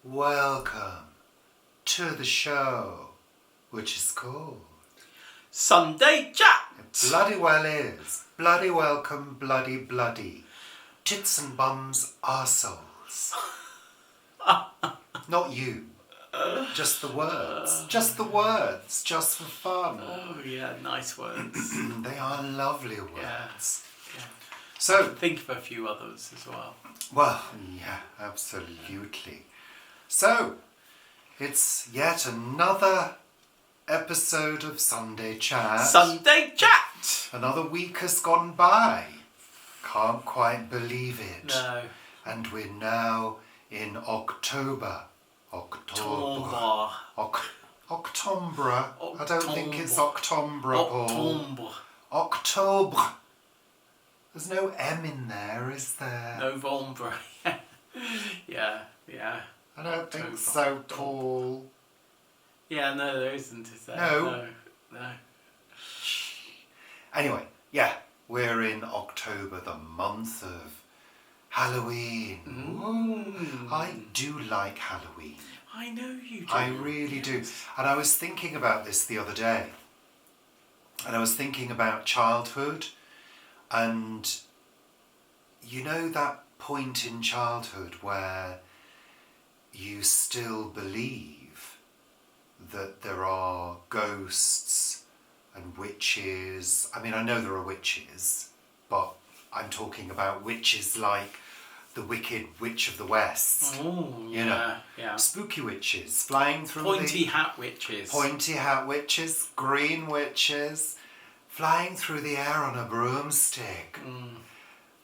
welcome to the show, which is called Sunday Chat. It bloody well is. Bloody welcome, bloody. Tits and bums, arseholes. Not you. Just the words. Just the words. Just for fun. Oh yeah, nice words. They are lovely words. Yeah. So, think of a few others as well. Well, yeah, absolutely. So, it's yet another episode of Sunday Chat. Sunday Chat! Another week has gone by. Can't quite believe it. No. And we're now in October. October. I don't think it's October, Paul. October. There's no M in there, is there? November. Yeah. I don't think so, Paul. Yeah, no, there isn't, is there? No. No. Anyway, yeah, we're in October, the month of Halloween. Ooh, I do like Halloween. I know you do. I really do. And I was thinking about this the other day. And I was thinking about childhood. And you know that point in childhood where you still believe that there are ghosts and witches. I mean, I know there are witches, but I'm talking about witches like the Wicked Witch of the West. Oh, you know, yeah. Spooky witches flying through Pointy hat witches, green witches, flying through the air on a broomstick.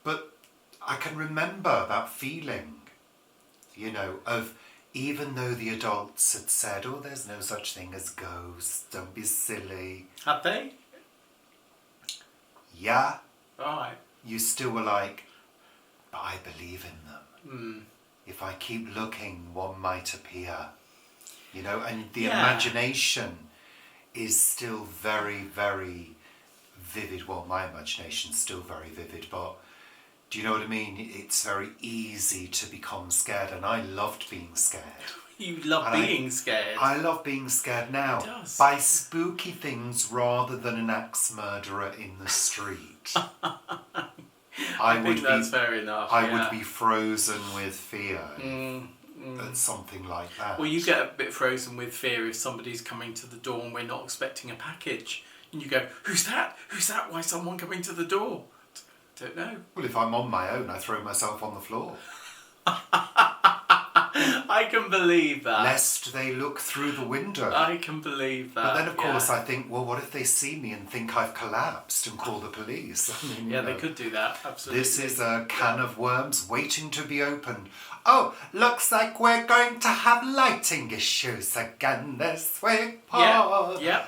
But I can remember that feeling, you know, of even though the adults had said, oh, there's no such thing as ghosts, don't be silly. Had they? Yeah. Right. You still were like, but I believe in them. If I keep looking, one might appear. You know, and the imagination is still very, very vivid. Well, my imagination's still very vivid, but do you know what I mean? It's very easy to become scared, and I loved being scared. You love being scared. I love being scared now. It does. By spooky things rather than an axe murderer in the street. I think that's fair enough. I would be frozen with fear at something like that. Well, you get a bit frozen with fear if somebody's coming to the door and we're not expecting a package. And you go, who's that? Who's that? Why is someone coming to the door? Don't know. Well, if I'm on my own, I throw myself on the floor. I can believe that. Lest they look through the window. I can believe that. But then, of course, I think, well, what if they see me and think I've collapsed and call the police? I mean, yeah, they could do that, absolutely. This is a can of worms waiting to be opened. Oh, looks like we're going to have lighting issues again this week, Paul. Yeah,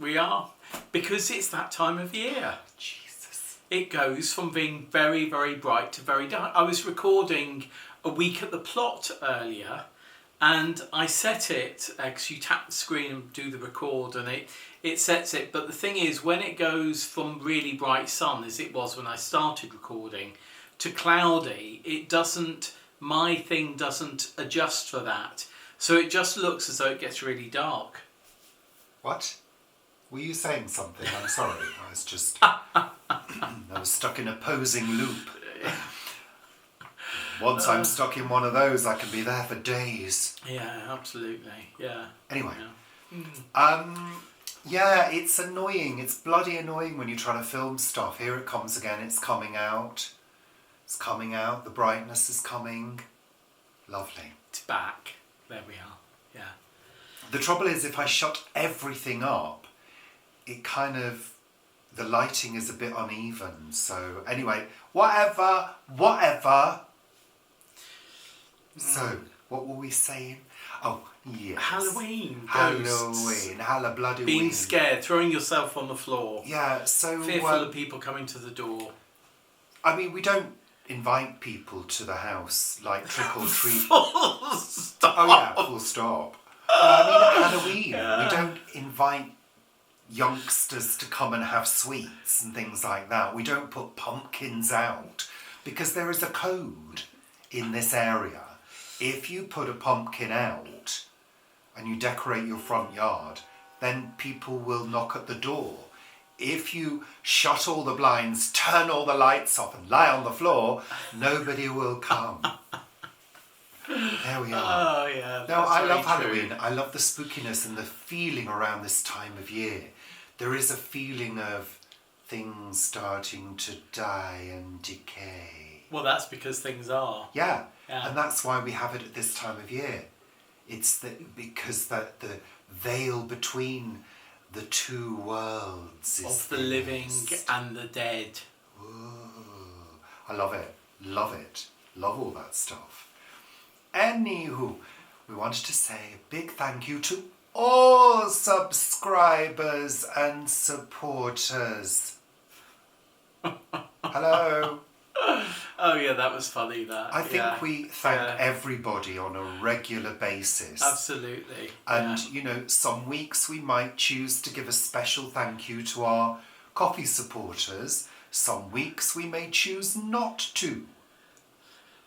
we are. Because it's that time of year. Jesus. It goes from being very, very bright to very dark. I was recording a week at the plot earlier, and I set it because you tap the screen and do the record, and it sets it. But the thing is, when it goes from really bright sun, as it was when I started recording, to cloudy, it doesn't. My thing doesn't adjust for that, so it just looks as though it gets really dark. What? Were you saying something? I'm sorry. I was just. I was stuck in a posing loop. Once I'm stuck in one of those, I can be there for days. Yeah, absolutely. Yeah. Anyway. Yeah. Yeah, it's annoying. It's bloody annoying when you're trying to film stuff. Here it comes again. It's coming out. It's coming out. The brightness is coming. Lovely. It's back. There we are. Yeah. The trouble is, if I shut everything up, it kind of... the lighting is a bit uneven. So, anyway, whatever. So, what were we saying? Oh, yes. Halloween. Halloween. Being scared, throwing yourself on the floor. Yeah, so... fearful of people coming to the door. I mean, we don't invite people to the house, like trick or treat. Full stop. Oh yeah, full stop. But I mean, at Halloween, we don't invite youngsters to come and have sweets and things like that. We don't put pumpkins out because there is a code in this area, if you put a pumpkin out and you decorate your front yard, then people will knock at the door. If you shut all the blinds, turn all the lights off and lie on the floor, nobody will come. There we are. Oh, yeah. No, I love true. Halloween. I love the spookiness and the feeling around this time of year. There is a feeling of things starting to die and decay. Well, that's because things are. Yeah, Yeah. and that's why we have it at this time of year. It's because the veil between the two worlds is Of the living and the dead. Ooh, I love it. Love it. Love all that stuff. Anywho, we wanted to say a big thank you to all subscribers and supporters. Hello. Oh yeah, that was funny. That I think we thank everybody on a regular basis. Absolutely. And, you know, some weeks we might choose to give a special thank you to our coffee supporters. Some weeks we may choose not to.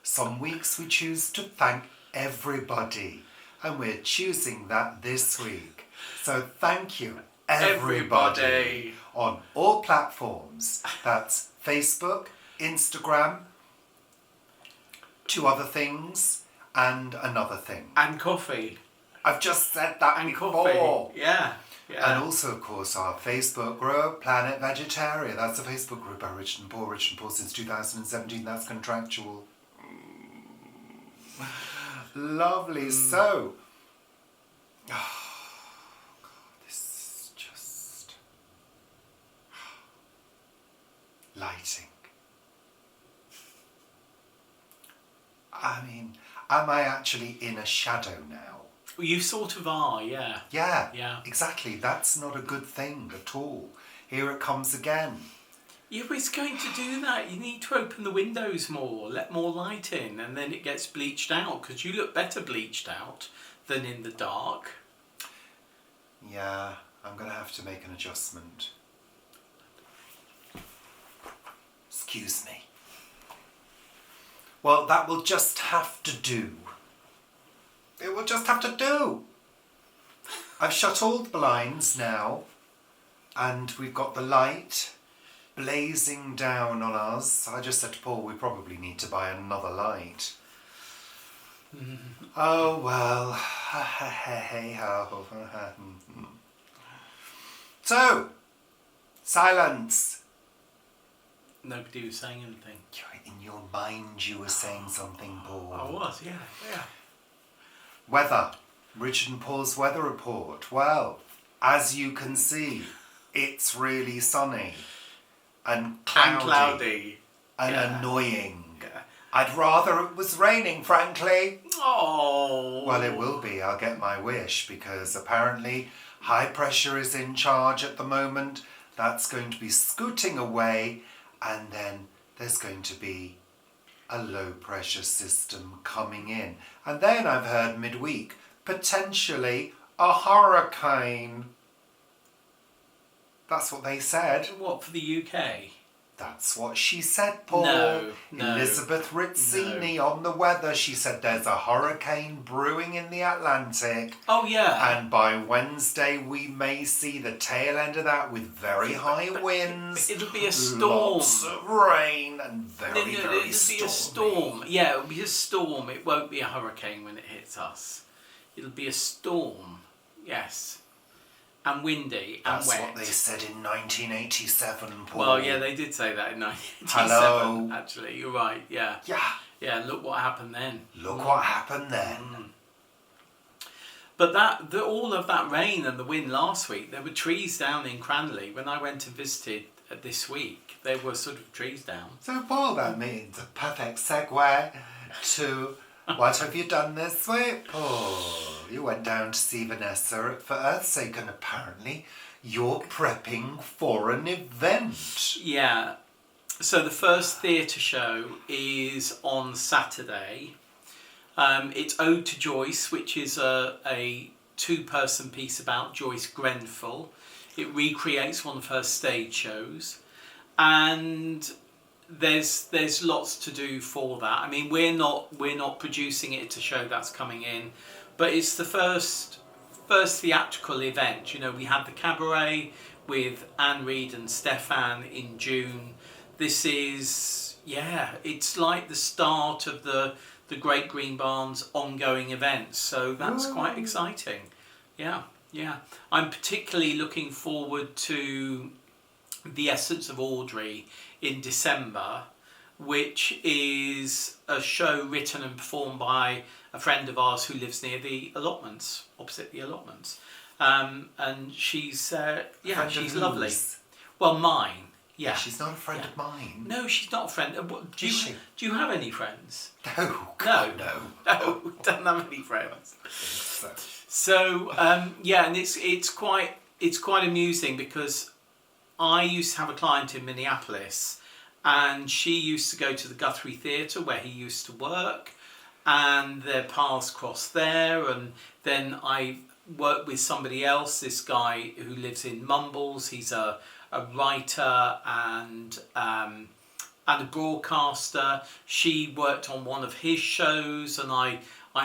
Some weeks we choose to thank everybody. And we're choosing that this week. So thank you, everybody. On all platforms. That's Facebook, Instagram, 2 other things, and another thing. And coffee. I've just said that And before. coffee. Yeah. Yeah. And also, of course, our Facebook group, Planet Vegetaria. That's a Facebook group by Rich and Poor since 2017. That's contractual. Lovely. So, oh, God, this is just lighting. I mean, am I actually in a shadow now? Well, you sort of are, yeah. Yeah, Yeah. exactly. That's not a good thing at all. Here it comes again. Yeah, but it's going to do that. You need to open the windows more, let more light in, and then it gets bleached out, because you look better bleached out than in the dark. Yeah, I'm going to have to make an adjustment. Excuse me. Well, that will just have to do. It will just have to do. I've shut all the blinds now, and we've got the light blazing down on us. I just said to Paul, we probably need to buy another light. Oh, well. Hey ho. So, silence. Nobody was saying anything. In your mind you were saying something, Paul. I was, yeah. Weather. Richard and Paul's weather report. Well, as you can see, it's really sunny and cloudy. And annoying. Yeah. I'd rather it was raining, frankly. Oh. Well, it will be. I'll get my wish, because apparently high pressure is in charge at the moment. That's going to be scooting away, and then there's going to be a low pressure system coming in. And then I've heard midweek, potentially a hurricane. That's what they said. What, for the UK? That's what she said, Paul. No. Elizabeth Rizzini on the weather. She said there's a hurricane brewing in the Atlantic. Oh, yeah. And by Wednesday we may see the tail end of that with very high winds. It'll be a storm. Lots of rain and very It'll be a stormy. storm. Yeah, it'll be a storm. It won't be a hurricane when it hits us. It'll be a storm. Yes. And windy and That's wet. what they said in 1987, Paul. Well, yeah, they did say that in 1987. Hello. Actually, you're right. Yeah. Yeah. Yeah. Look what happened then. Look what happened then. But all of that rain and the wind last week, there were trees down in Cranley. When I went and visited this week, there were sort of trees down. So, Paul, that means a perfect segue to what have you done this week, Paul? You went down to see Vanessa for Earth's sake, and apparently you're prepping for an event. Yeah. So the first theatre show is on Saturday. It's Ode to Joyce, which is a 2-person piece about Joyce Grenfell. It recreates one of her stage shows. And there's lots to do for that. I mean, we're not producing it to show that's coming in, but it's the first theatrical event. You know, we had the cabaret with Anne Reid and Stefan in June. This is, it's like the start of the Great Green Barn's ongoing events. So that's quite exciting. Yeah. I'm particularly looking forward to The Essence of Audrey in December, which is a show written and performed by a friend of ours who lives near the Allotments, opposite the Allotments. And she's she's lovely. Well, mine. Yeah. She's not a friend of mine. No, she's not a friend. Do you have any friends? No. God, no. No, don't have any friends. So. So and it's quite amusing because I used to have a client in Minneapolis, and she used to go to the Guthrie Theatre where he used to work, and their paths crossed there. And then I worked with somebody else, this guy who lives in Mumbles. He's a writer and a broadcaster. She worked on one of his shows, and I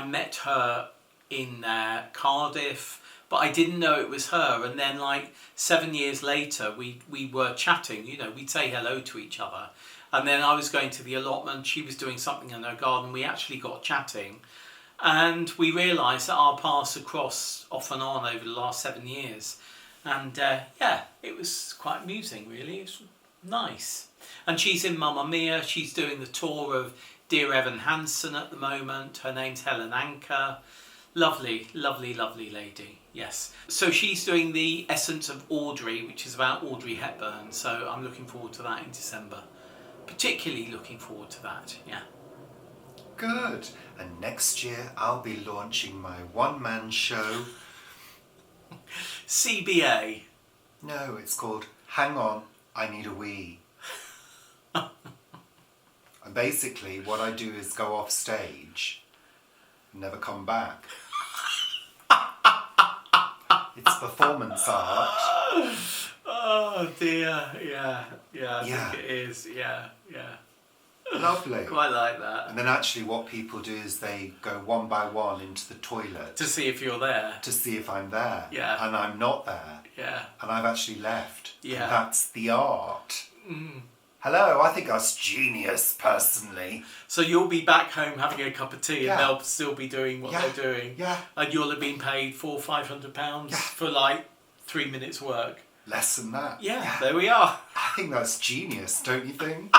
met her in Cardiff, but I didn't know it was her. And then, like 7 years later, we were chatting. You know, we'd say hello to each other. And then I was going to the Allotment. She was doing something in her garden. We actually got chatting, and we realised that our paths had crossed off and on over the last 7 years. And it was quite amusing, really. It was nice. And she's in Mamma Mia. She's doing the tour of Dear Evan Hansen at the moment. Her name's Helen Anker. Lovely, lovely, lovely lady. Yes. So she's doing The Essence of Audrey, which is about Audrey Hepburn. So I'm looking forward to that in December. Particularly looking forward to that. Yeah. Good. And next year I'll be launching my one-man show. CBA. No, it's called Hang On, I Need a Wee. And basically what I do is go off stage and never come back. It's performance art. Oh dear, yeah, I think it is, yeah. Lovely. Quite like that. And then actually what people do is they go one by one into the toilet. To see if you're there. To see if I'm there. Yeah. And I'm not there. Yeah. And I've actually left. Yeah. And that's the art. Mm. Hello, I think that's genius, personally. So you'll be back home having a cup of tea, and Yeah. they'll still be doing what they're doing. Yeah. And you'll have been paid £400-500 for like 3 minutes work. Less than that. Yeah, there we are. I think that's genius, don't you think?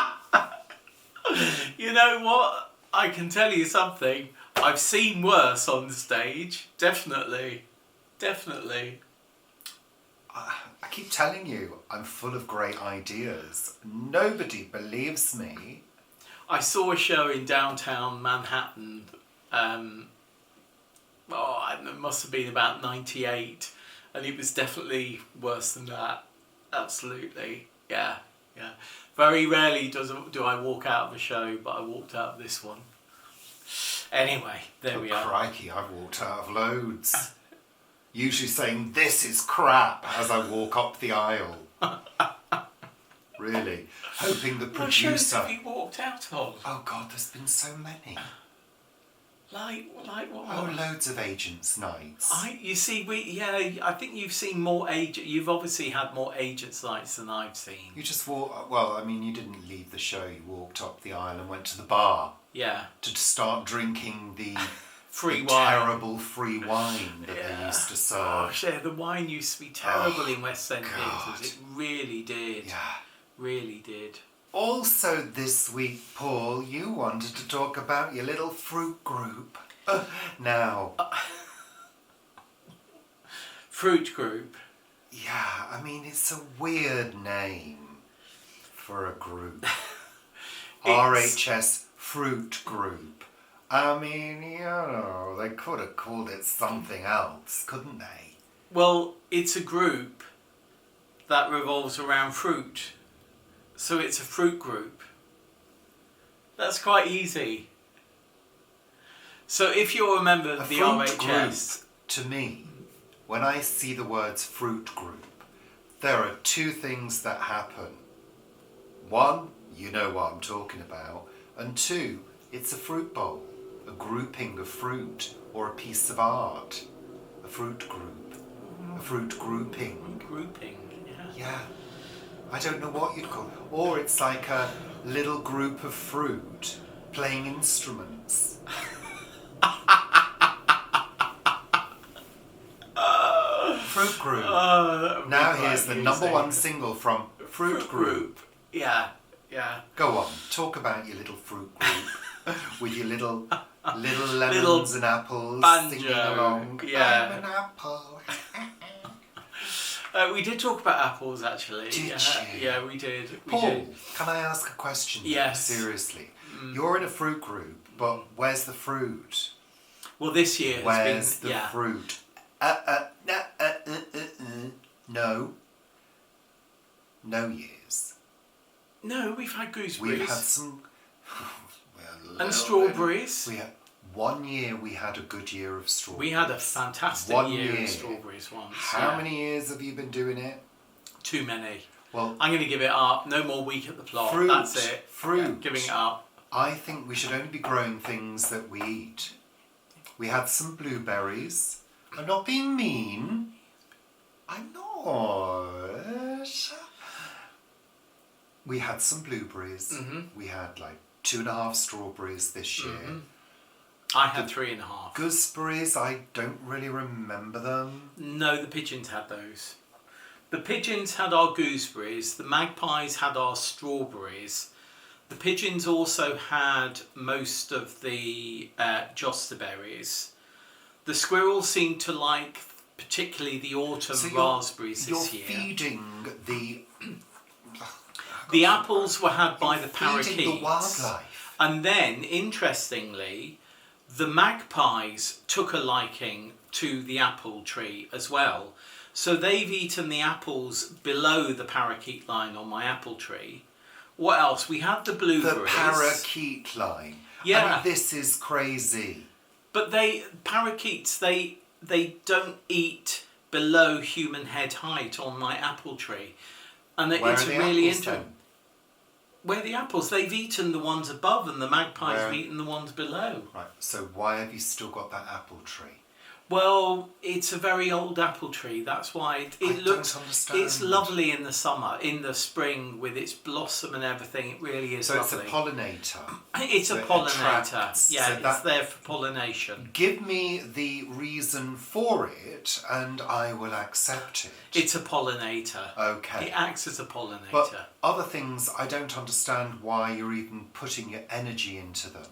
You know what? I can tell you something. I've seen worse on the stage. Definitely. I keep telling you, I'm full of great ideas. Nobody believes me. I saw a show in downtown Manhattan. It must have been about 98, and it was definitely worse than that. Absolutely, yeah. Very rarely do I walk out of a show, but I walked out of this one. Anyway, there we are. Crikey, I've walked out of loads. Usually saying, this is crap, as I walk up the aisle. Really. Hoping the What shows producer... have you walked out of? Oh God, there's been so many. Like what? Oh, loads of agents' nights. I think you've seen more You've obviously had more agents' nights than I've seen. You just walk... Well, I mean, you didn't leave the show. You walked up the aisle and went to the bar. Yeah. To start drinking the... Free the wine. Terrible free wine that they used to serve. Gosh, yeah, the wine used to be terrible in West End God. theatres. It really did. Yeah. Really did. Also this week, Paul, you wanted to talk about your little fruit group. Now. Fruit group? Yeah, I mean, it's a weird name for a group. RHS Fruit Group. I mean, you know, they could have called it something else, couldn't they? Well, it's a group that revolves around fruit. So it's a fruit group. That's quite easy. So if you're a member of the RHS... Group, to me, when I see the words fruit group, there are two things that happen. One, you know what I'm talking about. And two, it's a fruit bowl, a grouping of fruit or a piece of art. A fruit group, a fruit grouping. Grouping, yeah. Yeah, I don't know what you'd call it. Or it's like a little group of fruit playing instruments. Fruit Group. Now here's the number one single from Fruit Group. Yeah, yeah. Go on, talk about your little fruit group with your little lemons and apples banjo, singing along. yeah. I'm an apple. We did talk about apples, actually. Did you? Yeah, we did. Paul, can I ask a question? Yes. Seriously. You're in a fruit group, but where's the fruit? Well, this year has Where's been... the fruit? No. No years. No, we've had gooseberries. We've had some... and strawberries. We had 1 year we had a good year of strawberries. We had a fantastic 1 year of strawberries once. How many years have you been doing it? Too many. Well, I'm going to give it up. No more week at the plot. Fruit. That's it. Fruit. Yeah, giving it up. I think we should only be growing things that we eat. We had some blueberries. I'm not being mean. I'm not. We had some blueberries. Mm-hmm. We had like 2.5 strawberries this year. Mm-hmm. I had 3.5. Gooseberries, I don't really remember them. No, the pigeons had those. The pigeons had our gooseberries. The magpies had our strawberries. The pigeons also had most of the josterberries. The squirrels seemed to like particularly the autumn raspberries this year. You're feeding the... The apples were had by the parakeets. parakeets. The wildlife. And then, interestingly, the magpies took a liking to the apple tree as well. So they've eaten the apples below the parakeet line on my apple tree. What else? We had the blueberries. The parakeet line. Yeah. I mean, this is crazy. But parakeets, they don't eat below human head height on my apple tree. And it's really interesting. Where are the apples? They've eaten the ones above and the magpies have eaten the ones below. Right, so why have you still got that apple tree? Well, it's a very old apple tree. That's why it looks... don't understand. It's lovely in the summer, in the spring, with its blossom and everything. It really is lovely. So it's a pollinator. It's a pollinator. Yeah, so it's there for pollination. Give me the reason for it and I will accept it. It's a pollinator. Okay. It acts as a pollinator. But other things, I don't understand why you're even putting your energy into them.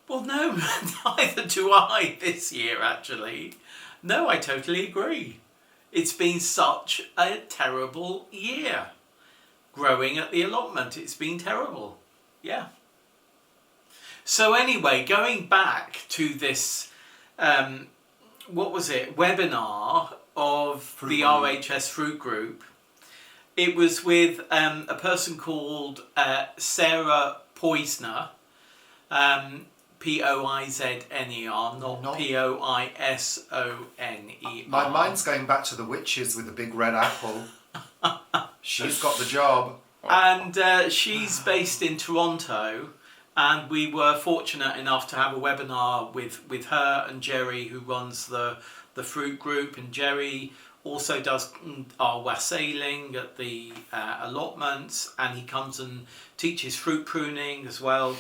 Well, no, neither do I this year, actually. No, I totally agree. It's been such a terrible year. Growing at the allotment, it's been terrible. Yeah. So anyway, going back to this, webinar of the RHS Fruit Group, it was with a person called Sarah Poisner, Poizner, not Poisoner. My mind's going back to the witches with the big red apple. She's got the job. And she's based in Toronto, and we were fortunate enough to have a webinar with her and Jerry, who runs the fruit group, and Jerry also does our wassailing at the allotments, and he comes and teaches fruit pruning as well.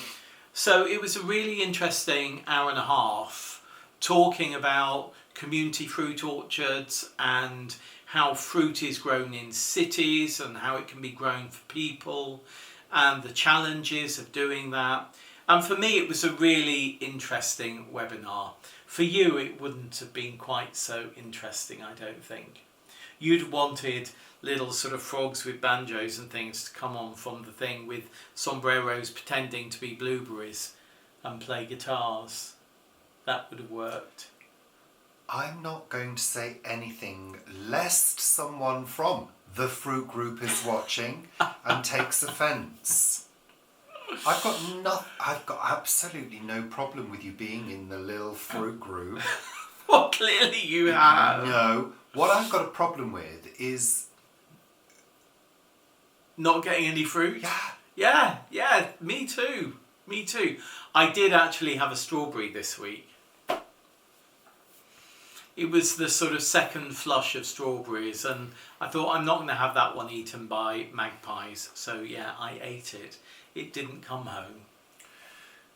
So it was a really interesting hour and a half talking about community fruit orchards and how fruit is grown in cities and how it can be grown for people and the challenges of doing that. And for me, it was a really interesting webinar. For you, it wouldn't have been quite so interesting, I don't think. You'd wanted little sort of frogs with banjos and things to come on from the thing with sombreros pretending to be blueberries and play guitars. That would have worked. I'm not going to say anything lest someone from the fruit group is watching and takes offence. I've got absolutely no problem with you being in the little fruit group. Well, clearly you have. No, what I've got a problem with is Not getting any fruit? Yeah. Yeah, me too. Me too. I did actually have a strawberry this week. It was the sort of second flush of strawberries, and I thought I'm not going to have that one eaten by magpies. So yeah, I ate it. It didn't come home.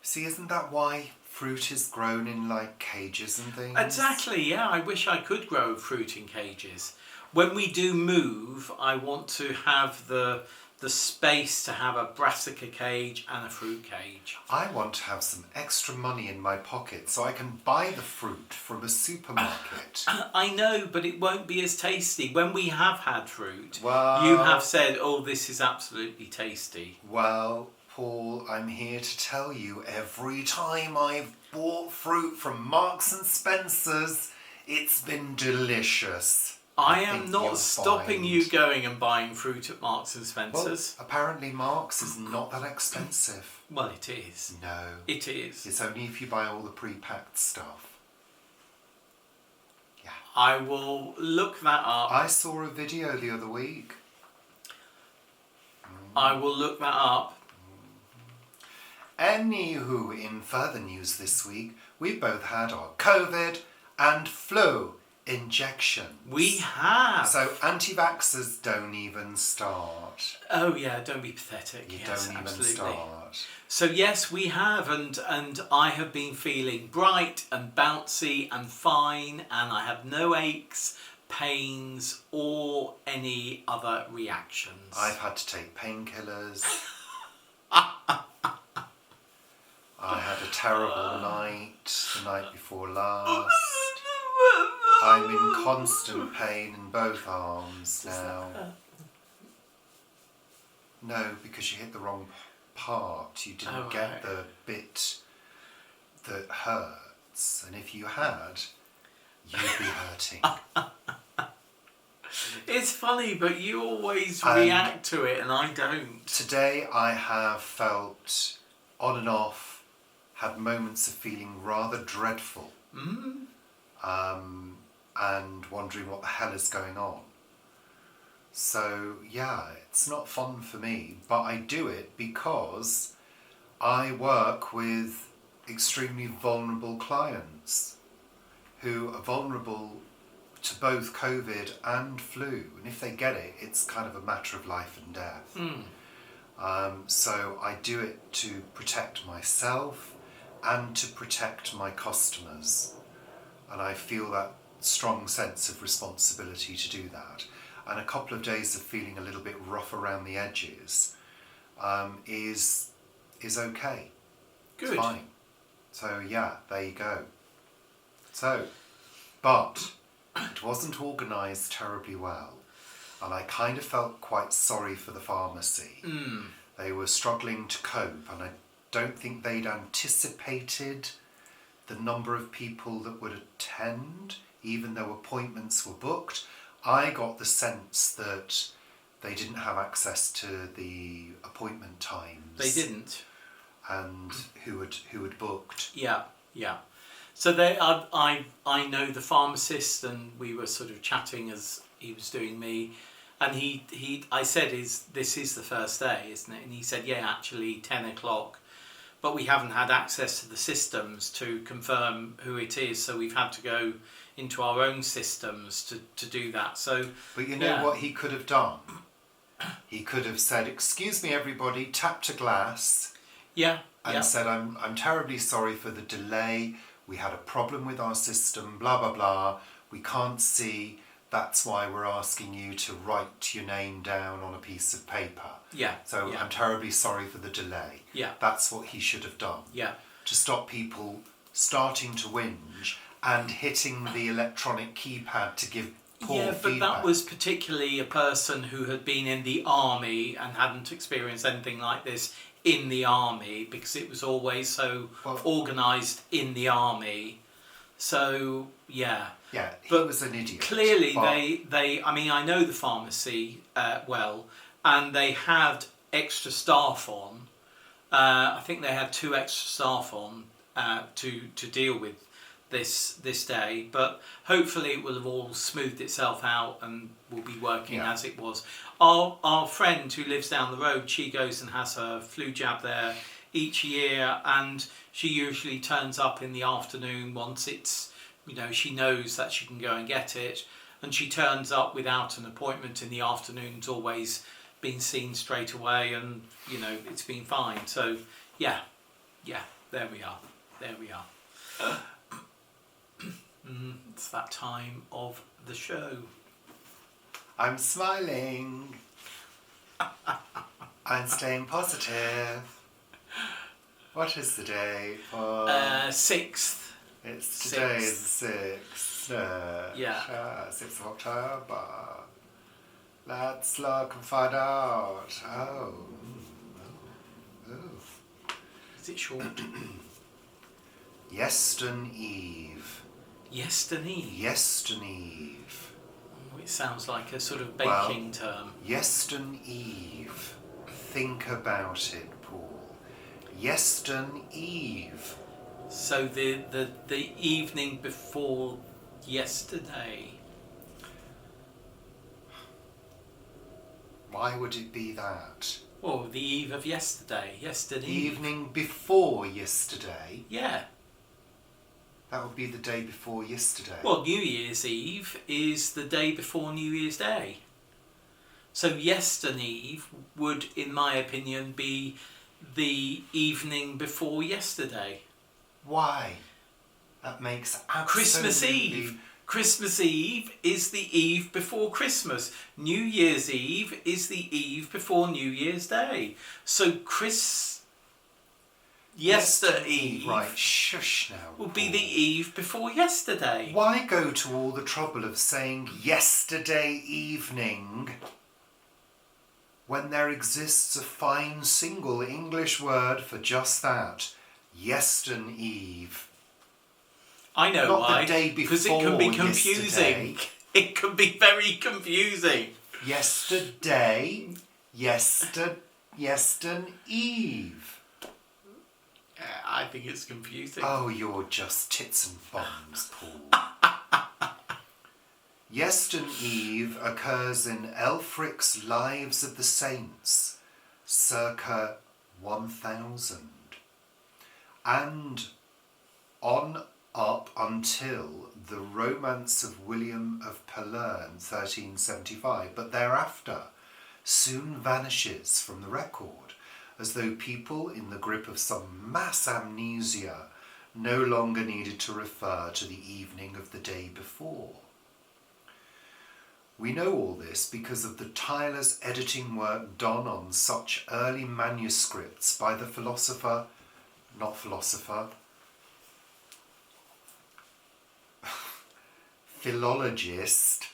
See, isn't that why fruit is grown in like cages and things? Exactly, yeah. I wish I could grow fruit in cages. When we do move, I want to have the space to have a brassica cage and a fruit cage. I want to have some extra money in my pocket so I can buy the fruit from a supermarket. I know, but it won't be as tasty. When we have had fruit, Well, you have said, oh, this is absolutely tasty. Well, Paul, I'm here to tell you, every time I've bought fruit from Marks and Spencer's, it's been delicious. I am think not you'll stopping find- you going and buying fruit at Marks and Well, Spencer's. apparently Marks is not that expensive. Well, it is. No. It is. It's only if you buy all the pre-packed stuff. Yeah. I will look that up. I saw a video the other week. I will look that up. Anywho, in further news this week, we both had our COVID and flu injections. We have. So anti-vaxxers don't even start. Oh yeah, don't be pathetic. You Yes, don't even absolutely. start. So yes, we have, and I have been feeling bright and bouncy and fine, and I have no aches, pains, or any other reactions. I've had to take painkillers. I had a terrible night the night before last. I'm in constant pain in both arms now. No, because you hit the wrong part. You didn't get the bit that hurts. And if you had, you'd be hurting. It's funny, but you always react to it, and I don't. Today I have felt on and off, had moments of feeling rather dreadful. And wondering what the hell is going on. So yeah, it's not fun for me, but I do it because I work with extremely vulnerable clients who are vulnerable to both COVID and flu, and if they get it, it's kind of a matter of life and death. So I do it to protect myself and to protect my customers, and I feel that strong sense of responsibility to do that. And a couple of days of feeling a little bit rough around the edges is okay. Good. It's fine. So yeah, there you go. So, but it wasn't organised terribly well, and I kind of felt quite sorry for the pharmacy. They were struggling to cope, and I don't think they'd anticipated the number of people that would attend, even though appointments were booked. I got the sense that they didn't have access to the appointment times. They didn't. And who had booked. Yeah. So I know the pharmacist, and we were sort of chatting as he was doing me, and I said, this is the first day, isn't it? And he said, yeah, actually 10 o'clock. But we haven't had access to the systems to confirm who it is, so we've had to go into our own systems to do that. So, but you know what he could have done? He could have said, excuse me everybody, tapped a glass, and said, I'm terribly sorry for the delay, we had a problem with our system, blah blah blah, we can't see, that's why we're asking you to write your name down on a piece of paper. I'm terribly sorry for the delay. That's what he should have done. To stop people starting to whinge and hitting the electronic keypad to give poor feedback. That was particularly a person who had been in the army and hadn't experienced anything like this in the army, because it was always so organised in the army. So, yeah. Yeah, he was an idiot. Clearly, I mean, I know the pharmacy well, and they had extra staff on. I think they had 2 extra staff on to deal with this day, but hopefully it will have all smoothed itself out and will be working as it was. our friend who lives down the road, she goes and has her flu jab there each year, and she usually turns up in the afternoon once it's, she knows that she can go and get it, and she turns up without an appointment in the afternoon. It's always been seen straight away, and it's been fine. So yeah, there we are. It's that time of the show. I'm smiling. I'm staying positive. What is the day for? 6th. Today is the 6th. Yeah. 6th of October. Let's look and find out. Oh. Is it short? Yester Eve. Yester Eve? Yester Eve. Oh, it sounds like a sort of baking term. Yester Eve. Think about it, Paul. Yester Eve. So the evening before yesterday. Why would it be that? Oh, the eve of yesterday. Yester Eve. Evening before yesterday? Yeah. That would be the day before yesterday. Well, New Year's Eve is the day before New Year's Day. So Yester Eve would, in my opinion, be the evening before yesterday. Why? That makes absolutely... Christmas Eve. Christmas Eve is the eve before Christmas. New Year's Eve is the eve before New Year's Day. So Yester Eve, right, shush now, will be the eve before yesterday. Why go to all the trouble of saying yesterday evening when there exists a fine single English word for just that? Yester Eve. I know not why. The day before because it can be confusing. Yesterday. It can be very confusing. Yesterday, Yester Eve. I think it's confusing. Oh, you're just tits and bombs, Paul. Yester Eve occurs in Elfric's Lives of the Saints, circa 1000, and on up until the Romance of William of Pellerne, 1375, but thereafter soon vanishes from the record, as though people in the grip of some mass amnesia no longer needed to refer to the evening of the day before. We know all this because of the tireless editing work done on such early manuscripts by the philologist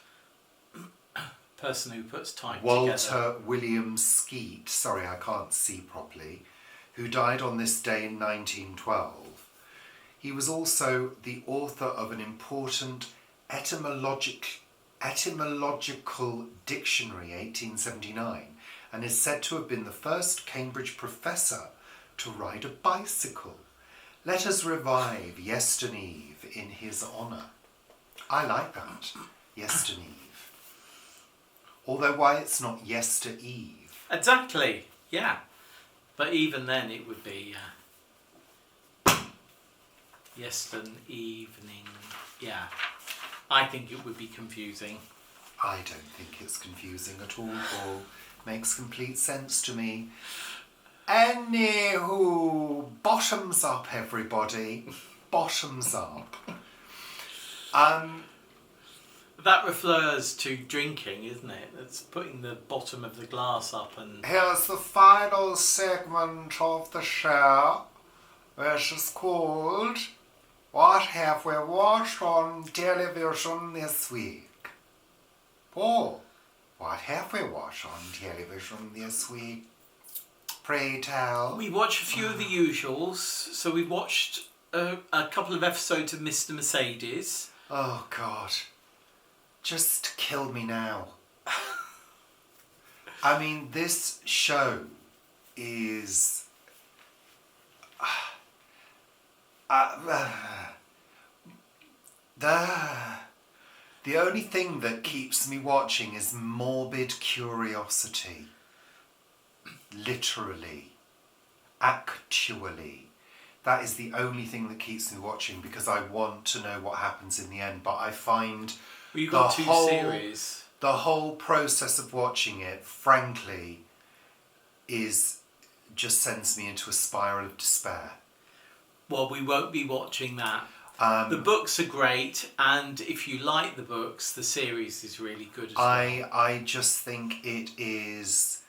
Person who puts time Walter together. William Skeat, sorry I can't see properly, who died on this day in 1912. He was also the author of an important etymological dictionary, 1879, and is said to have been the first Cambridge professor to ride a bicycle. Let us revive Yester Eve in his honour. I like that, Yester Eve. Although why it's not Yester Eve? Exactly, yeah. But even then it would be Yester evening. Yeah. I think it would be confusing. I don't think it's confusing at all, Paul. Makes complete sense to me. Anywho, bottoms up, everybody. Bottoms up. That refers to drinking, isn't it? It's putting the bottom of the glass up and... Here's the final segment of the show, which is called What Have We Watched on Television This Week? Paul, what have we watched on television this week? Pray tell. We watched a few of the usuals. So we watched a couple of episodes of Mr. Mercedes. Oh, God. Just kill me now. I mean, this show is... the The only thing that keeps me watching is morbid curiosity. Literally. Actually. That is the only thing that keeps me watching, because I want to know what happens in the end. But I find Well, you've got two series. The whole process of watching it, frankly, just sends me into a spiral of despair. Well, we won't be watching that. The books are great, and if you like the books, the series is really good as well. I just think it is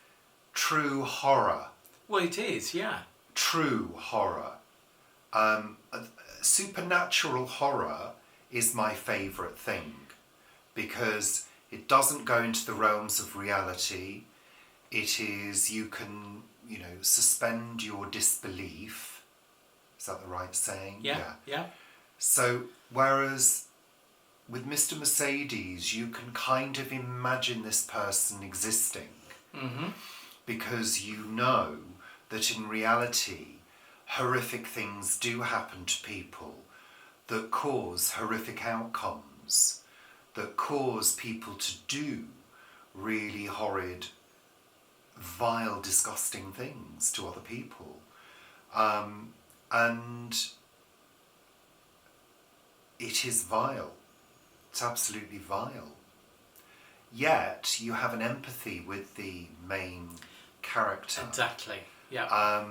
true horror. Well, it is, yeah. True horror. Supernatural horror is my favourite thing, because it doesn't go into the realms of reality. It is, you can, suspend your disbelief. Is that the right saying? Yeah. So, whereas with Mr. Mercedes, you can kind of imagine this person existing, because you know that in reality, horrific things do happen to people that cause horrific outcomes, that cause people to do really horrid, vile, disgusting things to other people. And it is vile. It's absolutely vile. Yet you have an empathy with the main character. Exactly, yeah.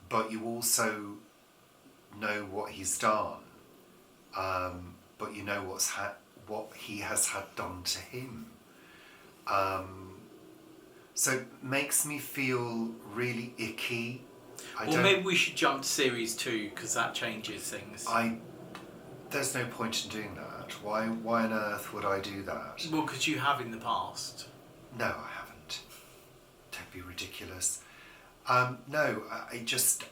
But you also know what he's done. But you know what he has had done to him. So it makes me feel really icky. Maybe we should jump to series 2, because that changes things. There's no point in doing that. Why on earth would I do that? Well, because you have in the past. No, I haven't. Don't be ridiculous. No,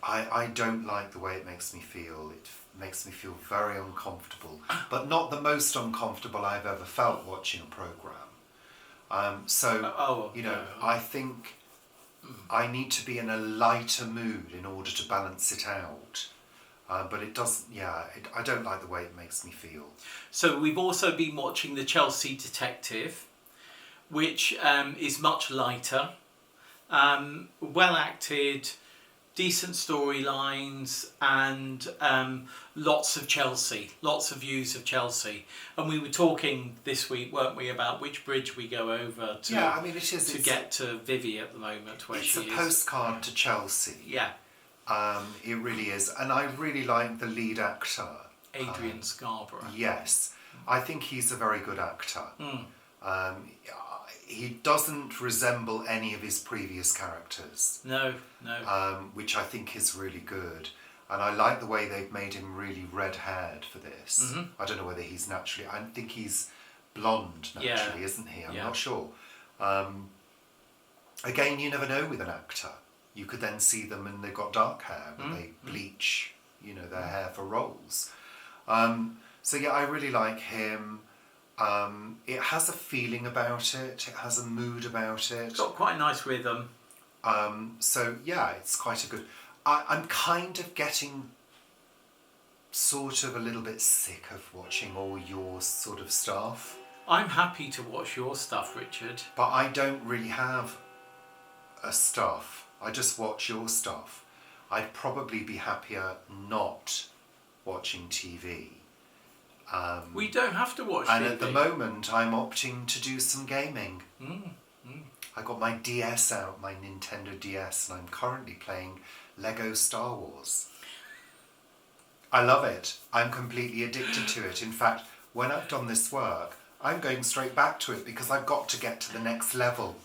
I don't like the way it makes me feel. It makes me feel very uncomfortable, but not the most uncomfortable I've ever felt watching a programme. I think I need to be in a lighter mood in order to balance it out. But it doesn't, I don't like the way it makes me feel. So we've also been watching The Chelsea Detective, which is much lighter, well acted, decent storylines, and lots of Chelsea, lots of views of Chelsea. And we were talking this week, weren't we, about which bridge we go over to get to Vivi at the moment, where she is. It's a postcard to Chelsea. Yeah. It really is. And I really like the lead actor. Adrian Scarborough. Yes. I think he's a very good actor. He doesn't resemble any of his previous characters. No. Which I think is really good. And I like the way they've made him really red-haired for this. I don't know whether he's naturally... I think he's blonde naturally, isn't he? I'm not sure. Again, you never know with an actor. You could then see them and they've got dark hair, but they bleach, their hair for roles. I really like him. It has a feeling about it. It has a mood about it. It's got quite a nice rhythm. It's quite a good... I'm kind of getting sort of a little bit sick of watching all your sort of stuff. I'm happy to watch your stuff, Richard. But I don't really have a stuff. I just watch your stuff. I'd probably be happier not watching TV. We don't have to watch and TV. At the moment, I'm opting to do some gaming. I got my DS out, my Nintendo DS, and I'm currently playing Lego Star Wars. I love it. I'm completely addicted to it. In fact, when I've done this work, I'm going straight back to it because I've got to get to the next level.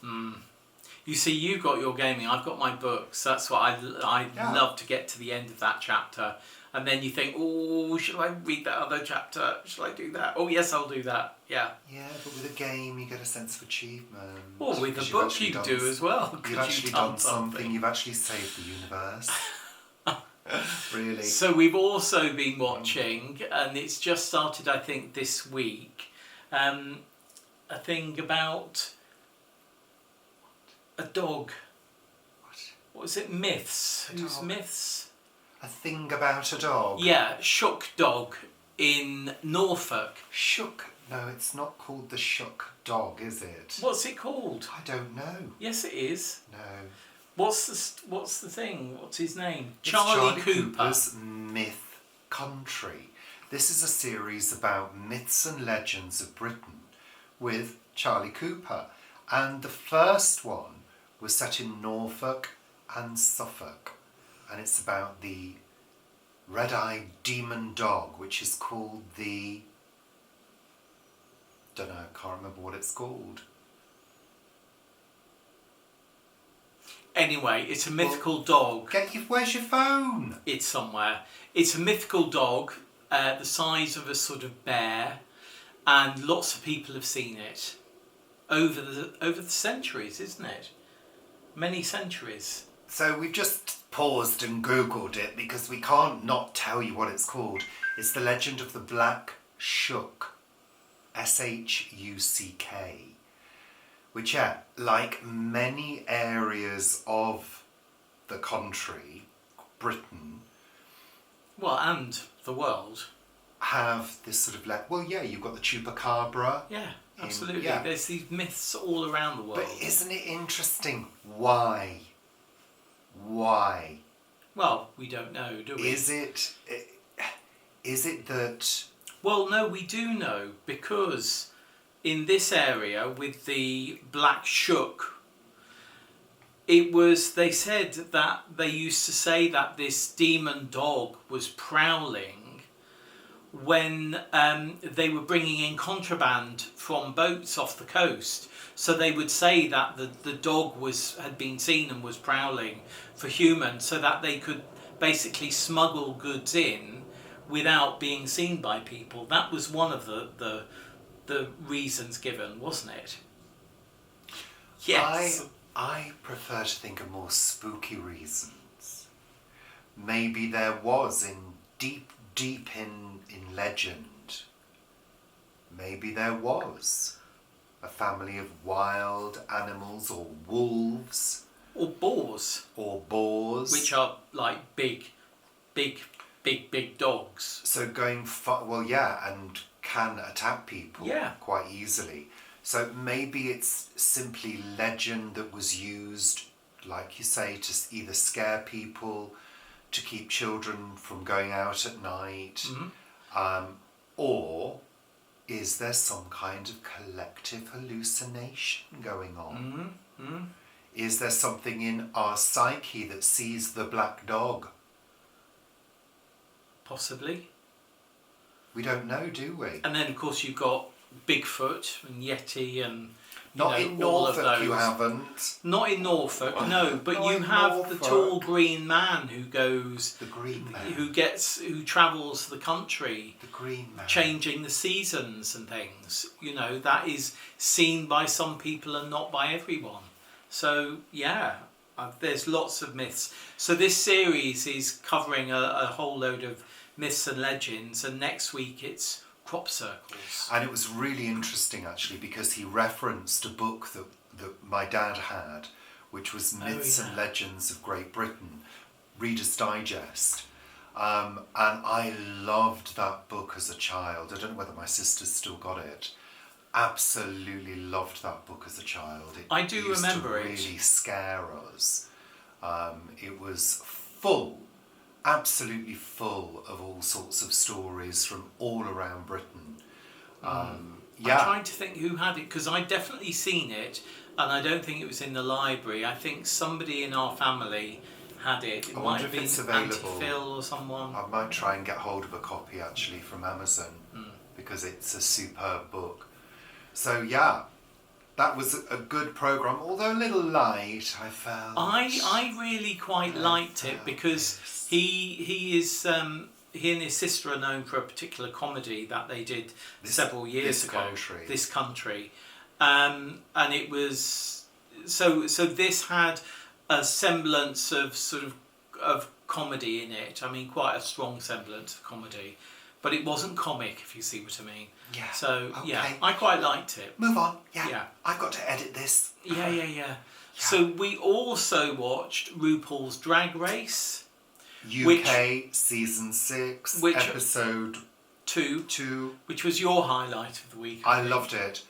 You see, you've got your gaming, I've got my books. That's what I love to get to the end of that chapter. And then you think, oh, should I read that other chapter? Should I do that? Oh, yes, I'll do that. Yeah. Yeah, but with a game, you get a sense of achievement. Well, with a book you do as well. You've actually done something. You've actually saved the universe. Really. So we've also been watching, and it's just started, I think, this week, a thing about a dog. What was it? Myths. Whose myths? A thing about a dog. Yeah, Shuck dog in Norfolk. Shuck. No, it's not called the Shuck dog, is it? What's it called? I don't know. Yes, it is. No. What's the thing? What's his name? It's Charlie Cooper. Cooper's Myth Country. This is a series about myths and legends of Britain with Charlie Cooper. And the first one was set in Norfolk and Suffolk. And it's about the red-eyed demon dog, which is called the... don't know, I can't remember what it's called. Anyway, it's a mythical dog. Where's your phone? It's somewhere. It's a mythical dog, the size of a sort of bear, and lots of people have seen it over the centuries, isn't it? Many centuries. So we've just paused and Googled it because we can't not tell you what it's called. It's the legend of the Black Shuck. S-H-U-C-K. Which, like many areas of the country, Britain... well, and the world. ...have this sort of... you've got the chupacabra. Yeah, absolutely. There's these myths all around the world. But isn't it interesting? Why? Why? Well, we don't know, do we? Is it that... Well, no, we do know, because in this area with the Black Shuck, they said that they used to say that this demon dog was prowling when they were bringing in contraband from boats off the coast. So they would say that the dog had been seen and was prowling for humans, so that they could basically smuggle goods in without being seen by people. That was one of the reasons given, wasn't it? Yes. I prefer to think of more spooky reasons. Maybe there was deep in legend. Maybe there was a family of wild animals or wolves. Or boars. Which are like big dogs. So going and can attack people quite easily. So maybe it's simply legend that was used, like you say, to either scare people, to keep children from going out at night, or is there some kind of collective hallucination going on? Is there something in our psyche that sees the black dog? Possibly. We don't know, do we? And then, of course, you've got Bigfoot and Yeti and Not in Norfolk, you haven't. Not in Norfolk, no. But you have the tall green man who goes. The green man. Who travels the country. The green man. Changing the seasons and things. That is seen by some people and not by everyone. So there's lots of myths. So this series is covering a whole load of myths and legends, and next week it's crop circles. And it was really interesting actually, because he referenced a book that my dad had, which was Myths and Legends of Great Britain, Reader's Digest. And I loved that book as a child. I don't know whether my sister's still got it. Absolutely loved that book as a child. I do remember it. It used to really scare us. It was absolutely full of all sorts of stories from all around Britain. I'm trying to think who had it, because I'd definitely seen it, and I don't think it was in the library. I think somebody in our family had it. It might have been Auntie Phil or someone. I might try and get hold of a copy actually from Amazon, because it's a superb book. So that was a good programme, although a little light, I felt. I really quite liked it, because he and his sister are known for a particular comedy that they did several years ago. This Country. And it was... So this had a semblance of comedy in it. I mean, quite a strong semblance of comedy. But it wasn't comic, if you see what I mean. Yeah. So, okay. I quite liked it. Move on. Yeah. I've got to edit this. Yeah. So we also watched RuPaul's Drag Race. UK Season 6, Episode 2, which was your highlight of the week. I think. loved it.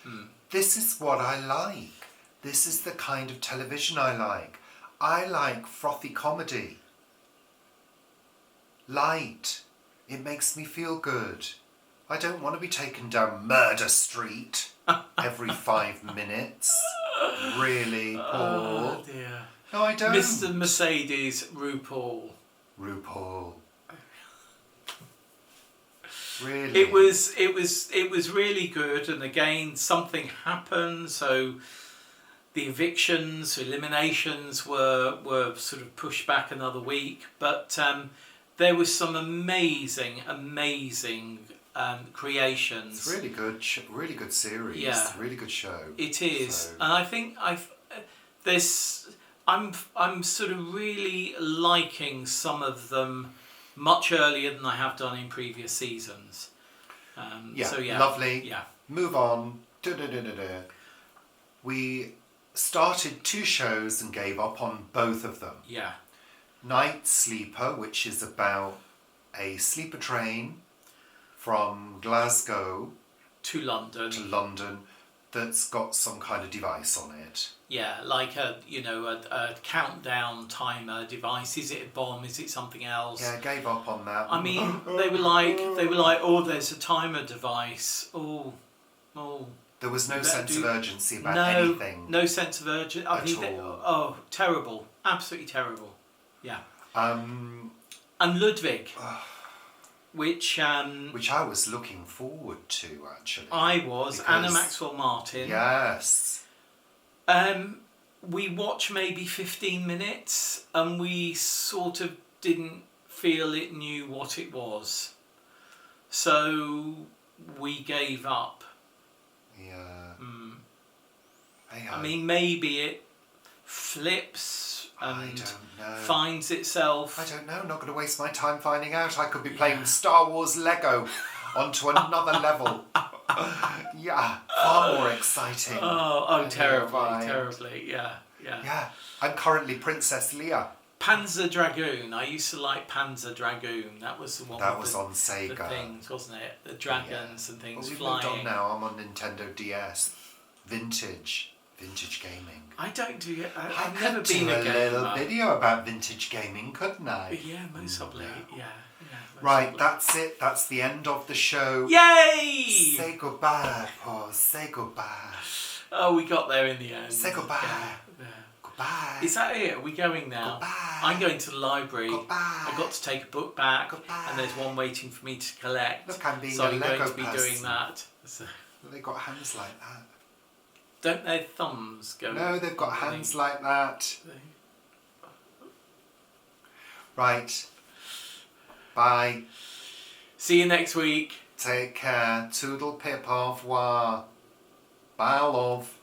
This is what I like. This is the kind of television I like. I like frothy comedy. Light. It makes me feel good. I don't want to be taken down Murder Street every 5 minutes. Really, Paul? Oh dear. No, I don't. Mr. Mercedes RuPaul. RuPaul. Really? It was really good, and again something happened. So the eliminations were sort of pushed back another week, but there was some amazing creations. It's really good. Really good series. Yeah. Really good show. It is, So- and I think I'm sort of really liking some of them much earlier than I have done in previous seasons. Lovely. Yeah. Move on. We started 2 shows and gave up on both of them. Yeah. Night Sleeper, which is about a sleeper train from Glasgow To London. to London that's got some kind of device on it. Yeah, like a countdown timer device. Is it a bomb? Is it something else? Yeah, gave up on that. I mean, they were like, oh, there's a timer device. Oh. There was no That sense of do- urgency about anything. No sense of urgency. At Oh, terrible. Absolutely terrible. Yeah. And Ludwig, which I was looking forward to, actually. I was, because- Anna Maxwell Martin. Yes. We watched maybe 15 minutes and we sort of didn't feel it knew what it was. So we gave up. Yeah. Hey, I mean, maybe it flips I and don't know. finds itself. I don't know. Not going to waste my time finding out. I could be playing Star Wars Lego onto another level. Yeah, far more exciting. Terribly, yeah. Yeah, I'm currently Princess Leia. Panzer Dragoon. I used to like Panzer Dragoon. That was the one. That with was the, on Sega. The things, wasn't it? The dragons and things Well, we've flying. moved on now. I'm on Nintendo DS. Vintage gaming. I don't do it. I I've could never been do a a gamer. little video about vintage gaming, couldn't I? Yeah, most probably. Yeah. Most Right, probably. that's it. That's the end of the show. Yay! Say goodbye, Paul. Say goodbye. Oh, we got there in the end. Say goodbye. Yeah. Goodbye. Is that it? Are we going now? Goodbye. I'm going to the library. Goodbye. I've got to take a book back, Goodbye. and there's one waiting for me to collect. Look, I'm being so a I'm going Lego to be person. doing that. So, They got hands like that. don't their thumbs go? No, they've got hands like that. Right. Bye. See you next week. Take care. Toodle pip au revoir. Bye, love.